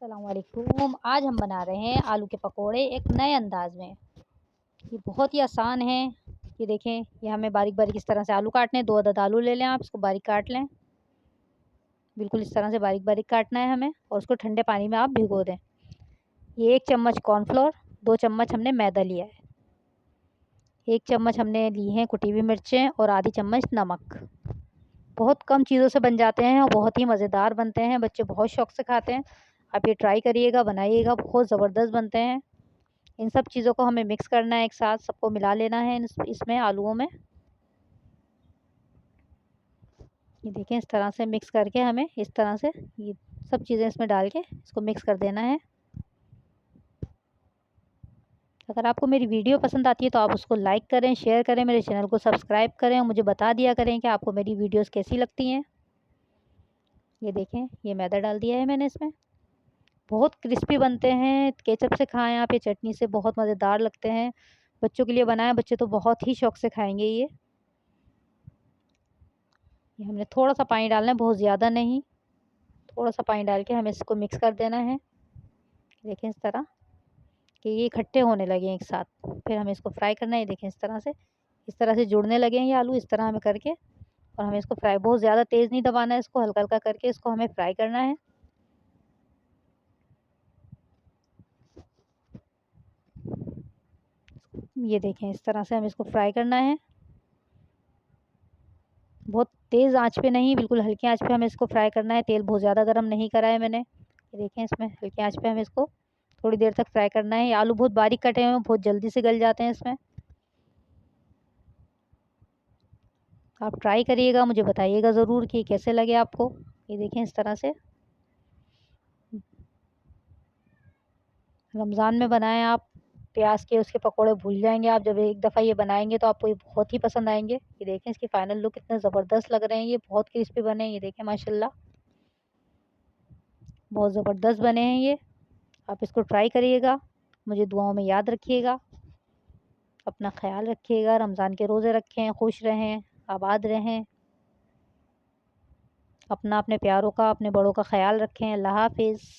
अस्सलामुअलैकुम। आज हम बना रहे हैं आलू के पकोड़े एक नए अंदाज में। ये बहुत ही आसान है। ये देखें, ये हमें बारीक बारीक इस तरह से आलू काटने हैं। 2 अदद आलू ले लें, आप इसको बारीक काट लें। बिल्कुल इस तरह से बारीक बारीक काटना है हमें, और उसको ठंडे पानी में आप भिगो दें। ये 1 चम्मच कॉर्नफ्लोर, 2 चम्मच हमने मैदा लिया है, 1 चम्मच हमने ली है कुटी हुई मिर्चें, और आधी चम्मच नमक। बहुत कम चीज़ों से बन जाते हैं और बहुत ही मज़ेदार बनते हैं। बच्चे बहुत शौक़ से खाते हैं। आप ये ट्राई करिएगा, बनाइएगा, बहुत ज़बरदस्त बनते हैं। इन सब चीज़ों को हमें मिक्स करना है, एक साथ सबको मिला लेना है इसमें आलूओं में। ये देखें, इस तरह से मिक्स करके हमें इस तरह से ये सब चीज़ें इसमें डाल के इसको मिक्स कर देना है। अगर आपको मेरी वीडियो पसंद आती है तो आप उसको लाइक करें, शेयर करें, मेरे चैनल को सब्सक्राइब करें और मुझे बता दिया करें कि आपको मेरी वीडियोस कैसी लगती हैं। ये देखें, ये मैदा डाल दिया है मैंने इसमें। बहुत क्रिस्पी बनते हैं। केचप से खाएं आप, ये चटनी से बहुत मज़ेदार लगते हैं। बच्चों के लिए बनाएं, बच्चे तो बहुत ही शौक़ से खाएंगे ये। हमने थोड़ा सा पानी डालना है, बहुत ज़्यादा नहीं। थोड़ा सा पानी डाल के हमें इसको मिक्स कर देना है। देखें, इस तरह कि ये इकट्ठे होने लगे एक साथ। फिर हमें इसको फ्राई करना है। देखें, इस तरह से जुड़ने लगे हैं ये आलू, इस तरह हमें करके। और हमें इसको फ्राई, बहुत ज़्यादा तेज़ नहीं दबाना है इसको, हल्का हल्का करके इसको हमें फ्राई करना है। ये देखें, इस तरह से हमें इसको फ्राई करना है। बहुत तेज़ आंच पे नहीं, बिल्कुल हल्की आंच पे हमें इसको फ्राई करना है। तेल बहुत ज़्यादा गर्म नहीं करा है मैंने। ये देखें, इसमें हल्की आंच पे हमें इसको थोड़ी देर तक फ्राई करना है। ये आलू बहुत बारीक कटे हुए हैं, बहुत जल्दी से गल जाते हैं इसमें। आप ट्राई करिएगा, मुझे बताइएगा ज़रूर कि कैसे लगे आपको। ये देखें, इस तरह से रमज़ान में बनाएं आप। प्याज के उसके पकोड़े भूल जाएंगे आप जब एक दफ़ा ये बनाएंगे, तो आपको ये बहुत ही पसंद आएंगे। ये देखें, इसकी फाइनल लुक कितने ज़बरदस्त लग रहे हैं। ये बहुत क्रिस्पी बने हैं। ये देखें, माशाल्लाह बहुत ज़बरदस्त बने हैं ये। आप इसको ट्राई करिएगा, मुझे दुआओं में याद रखिएगा। अपना ख्याल रखिएगा। रमज़ान के रोज़े रखें, खुश रहें, आबाद रहें। अपना, अपने प्यारों का, अपने बड़ों का ख्याल रखें। अल्लाह हाफ़िज़।